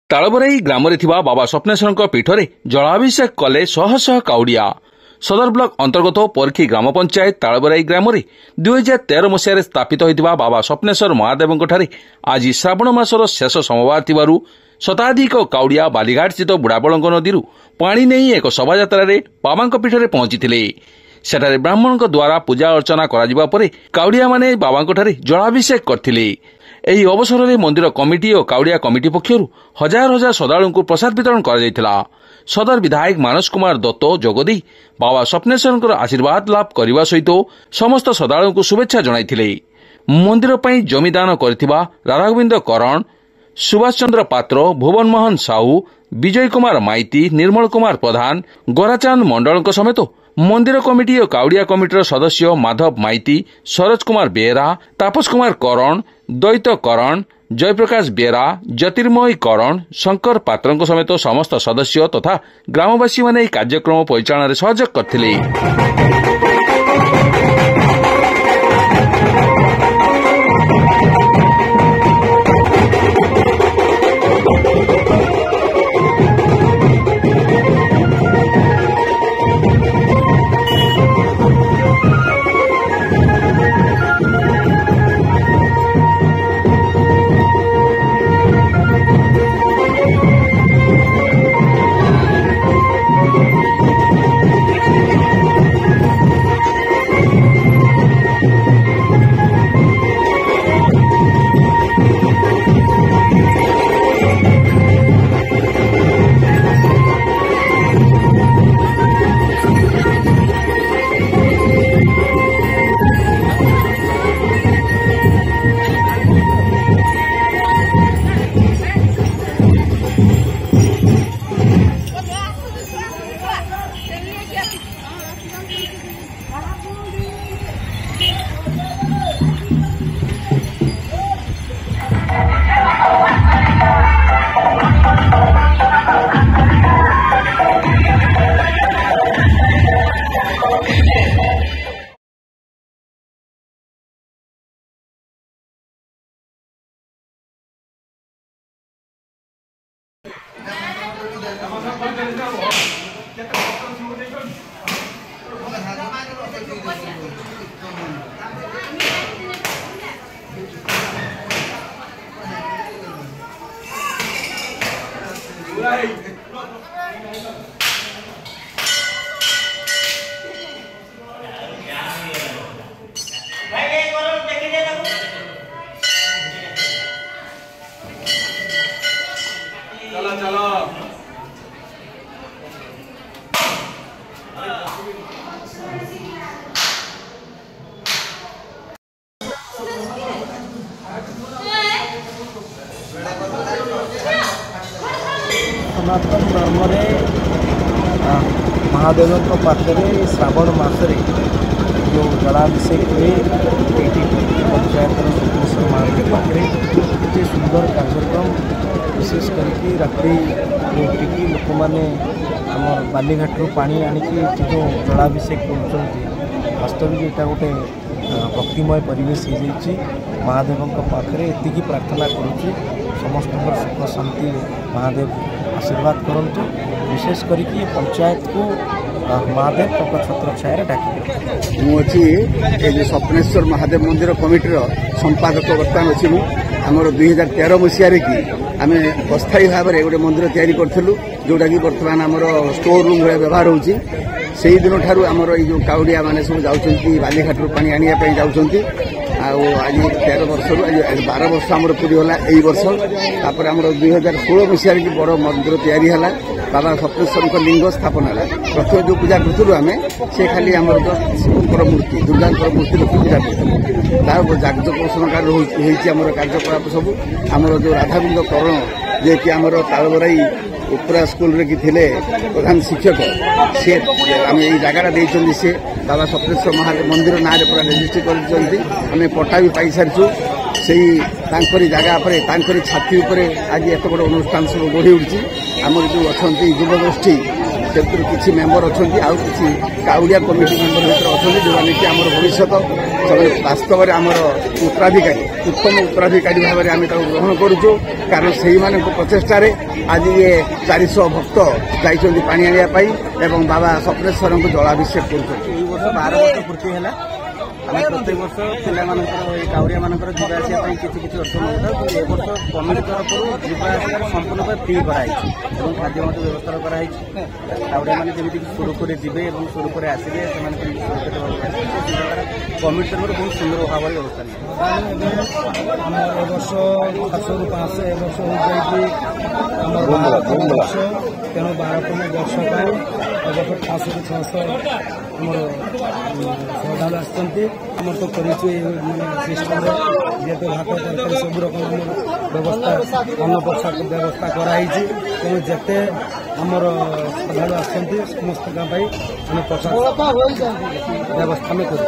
तालबराई ग्राम बाबा स्वप्नेश्वर पीठरे जलाभिषेक कले शह शह काउडिया। सदर ब्लॉक अंतर्गत परखी ग्राम पंचायत तालबराई ग्राम 2013 मसीह स्थापित होता बाबा स्वप्नेश्वर महादेव आज श्रावण मासर शेष सोमवार थिबारु शताधिक काउडिया बालीघाट स्थित बुढ़ाबलंग नदी पानी नहीं एक शोभायात्रा बाबा पीठरे पहुंची। सेठारे ब्राह्मण द्वारा पूजा अर्चना करा परे काउडिया माने बाबा जलाभिषेक करथिले। एही अवसर में मंदिर कमिटी और काउडिया कमिटी पक्षर हजार हजार श्रद्धालु को प्रसाद वितरण करा। सदर विधायक मानस कुमार दत्त जोगदे बाबा स्वप्नेश्वर आशीर्वाद लाभ करने सहित समस्त श्रद्धालु को शुभेच्छा जणाइथिले। मंदिर पर जमीदान करथिबा राधागोविंद करण, सुभाष चंद्र पात्र, भुवन मोहन साहू, विजय कुमार माइती, निर्मल कुमार प्रधान, गोराचांद मंडल समेत मंदिर कमिटी और काउडिया कमिटीर सदस्य माधव माइती, सरोज कुमार बेहरा, तापस कुमार करण, द्वैत करण, जयप्रकाश बेहरा, ज्योतिर्मय करण, शंकर पात्र समेत समस्त सदस्य तथा ग्रामवासी माने कार्यक्रम परिचालन सहयोग करथिले। सनातन धर्म महादेव पाखे श्रावण मसरे जो जलाभिषेक हुए पंचायत स्वप्नेश्वर महादेव पाखे ये सुंदर कार्यक्रम विशेष करके रात्रि उठिकी लोक मैंने आम बालीघाट पानी आणिकी जो जलाभिषेक कर वास्तविक यहाँ गोटे भक्तिमय परिवेश हो महादेव पाखे एति प्रार्थना करुच्ची समस्त सुख शांति महादेव आशीर्वाद करंतु विशेष करके पंचायत को महादेव छत्र छाया डाक मुझे स्वप्नेश्वर महादेव मंदिर कमिटीर संपादक बर्तमान अच्छी आमर 2013 मसीह कि आम अस्थायी भाव में गोटे मंदिर तैयारी करूँ जोटा कि बर्तमान आमर स्टोर रूम भाया व्यवहार होची से दिन ठार आमर ये काउडिया मैंने सब जाऊँच बालीघाट पानी आने जाऊँच आज 13 वर्ष आज 12 वर्ष आमर पूरी है यही वर्ष तापर आम 2016 मसीह की बड़ मंदिर तैयारी है बाबा स्वप्नेश्वर लिंग स्थापन है। प्रथम जो पूजा करूँ आम से खाली आम शिवकर मूर्ति दुर्गा मूर्ति रखी पूजा करूँ तार जागजोषणकार होमर कार्यकलाप सब आमर जो राधागोविंद करण जे कि आमर तालबराई उपरा स्कूल रे थे प्रधान शिक्षक सी आम ये जगह देते सी बाबा स्वप्नेश्वर महादेव मंदिर ना पूरा रेजिस्ट्री कर पट्टा भी पाई सारी से जगह छाती आज एत बड़ अनुष्ठान सब गढ़ी उठी आमर जो अच्छा युवगोष्ठी से किसी मेंबर अच्छा आउ कि काउड़िया कमिटी मेंबर भर अच्छा जो कि आम भविष्य वास्तव में आमर उत्तराधिकारी उत्तम उत्तराधिकारी भाव में आम ग्रहण करुचु कारण से प्रचेषार आज ये 400 भक्त जाइए पानी आने बाबा स्वप्नेश्वर को जलाभिषेक कर 12 वर्ष पूर्ति है आम प्रत्येक वर्ष पे काउरिया मान जावासा किसी किसी अर्थ नौ ए वर्ष कमिटी तरफ जावासार संपूर्ण भाव फ्री कराई खाद्य व्यवस्था कराई काउरिया मैंने जमी सुरक्षे जी और सुरक्षे आसवे कमिटी तरफ बहुत सुंदर भाव व्यवस्था वर्ष 500 ए वर्ष हो तेणु 12तम वर्ष वर्ष 500 श्रद्धा आम तो कर सिस्टम जेहेतु भात तरकारी सब रकम व्यवस्था अन्न पोषाक व्यवस्था कराई तेणु जिते आमर श्रद्धा आसमस्त पोषाक व्यवस्था में कर